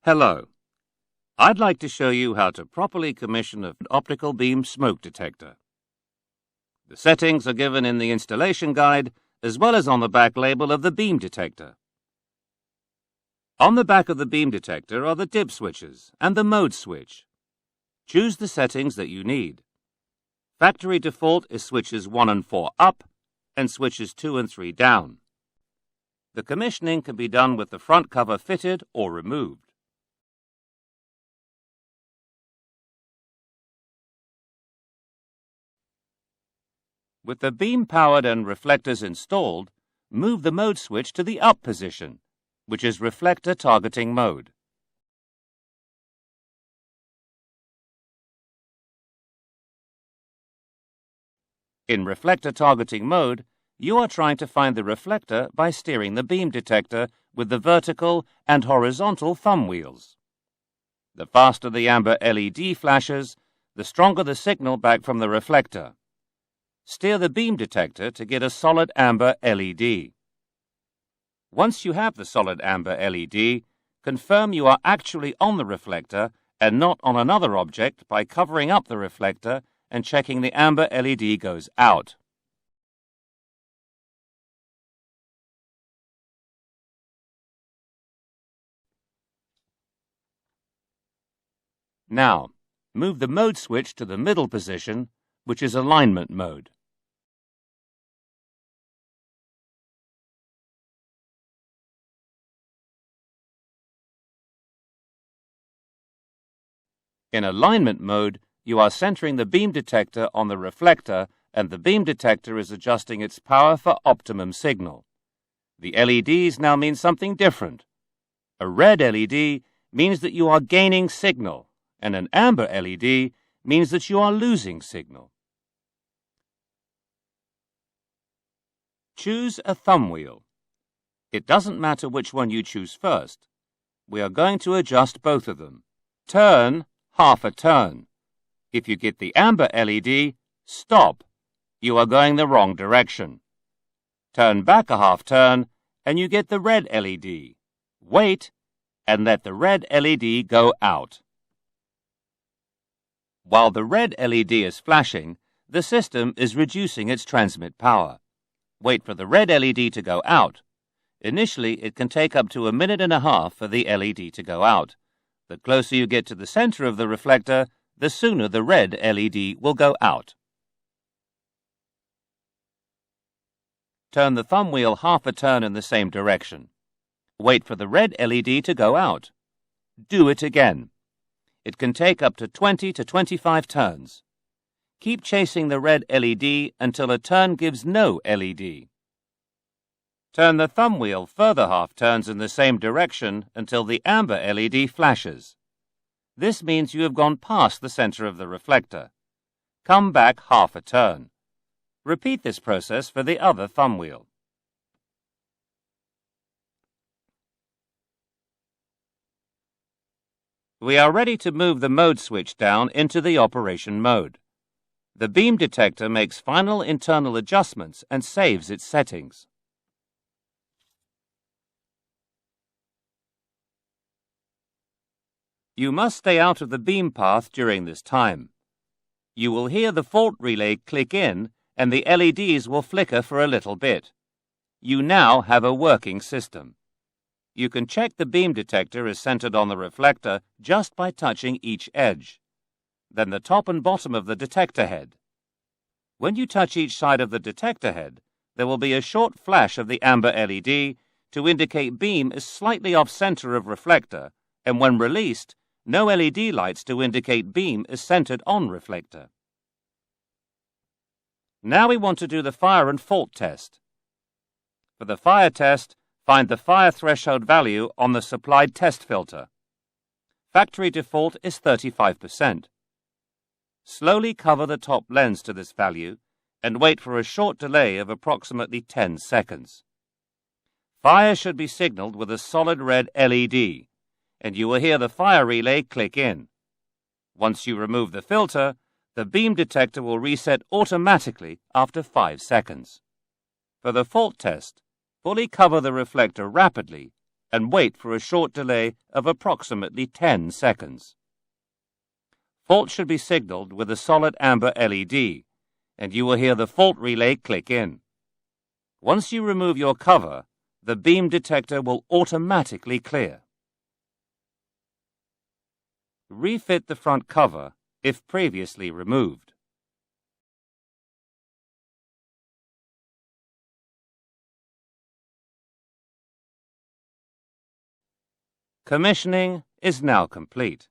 Hello. I'd like to show you how to properly commission an optical beam smoke detector. The settings are given in the installation guide as well as on the back label of the beam detector. On the back of the beam detector are the dip switches and the mode switch. Choose the settings that you need. Factory default is switches 1 and 4 up and switches 2 and 3 down. The commissioning can be done with the front cover fitted or removed. With the beam powered and reflectors installed, move the mode switch to the up position, which is reflector targeting mode. In reflector targeting mode, you are trying to find the reflector by steering the beam detector with the vertical and horizontal thumb wheels. The faster the amber LED flashes, the stronger the signal back from the reflector. Steer the beam detector to get a solid amber LED. Once you have the solid amber LED, confirm you are actually on the reflector and not on another object by covering up the reflector and checking the amber LED goes out. Now, move the mode switch to the middle position, which is alignment mode. In alignment mode, you are centering the beam detector on the reflector and the beam detector is adjusting its power for optimum signal. The LEDs now mean something different. A red LED means that you are gaining signal, and an amber LED means that you are losing signal. Choose a thumb wheel. It doesn't matter which one you choose first. We are going to adjust both of them. Turn half a turn. If you get the amber LED, stop. You are going the wrong direction. Turn back a half turn and you get the red LED. Wait and let the red LED go out. While the red LED is flashing, the system is reducing its transmit power. Wait for the red LED to go out. Initially, it can take up to 1.5 minutes for the LED to go out. The closer you get to the center of the reflector, the sooner the red LED will go out. Turn the thumb wheel half a turn in the same direction. Wait for the red LED to go out. Do it again. It can take up to 20 to 25 turns. Keep chasing the red LED until a turn gives no LED. Turn the thumb wheel further half turns in the same direction until the amber LED flashes. This means you have gone past the center of the reflector. Come back half a turn. Repeat this process for the other thumb wheel. We are ready to move the mode switch down into the operation mode. The beam detector makes final internal adjustments and saves its settings. You must stay out of the beam path during this time. You will hear the fault relay click in and the LEDs will flicker for a little bit. You now have a working system. You can check the beam detector is centered on the reflector just by touching each edge. Then the top and bottom of the detector head. When you touch each side of the detector head, there will be a short flash of the amber LED to indicate beam is slightly off center of reflector, and when released, no LED lights to indicate beam is centered on reflector. Now we want to do the fire and fault test. For the fire test, find the fire threshold value on the supplied test filter. Factory default is 35%. Slowly cover the top lens to this value and wait for a short delay of approximately 10 seconds. Fire should be signaled with a solid red LED, and you will hear the fire relay click in. Once you remove the filter, the beam detector will reset automatically after 5 seconds. For the fault test, fully cover the reflector rapidly and wait for a short delay of approximately 10 seconds. Fault should be signaled with a solid amber LED, and you will hear the fault relay click in. Once you remove your cover, the beam detector will automatically clear. Refit the front cover if previously removed. Commissioning is now complete.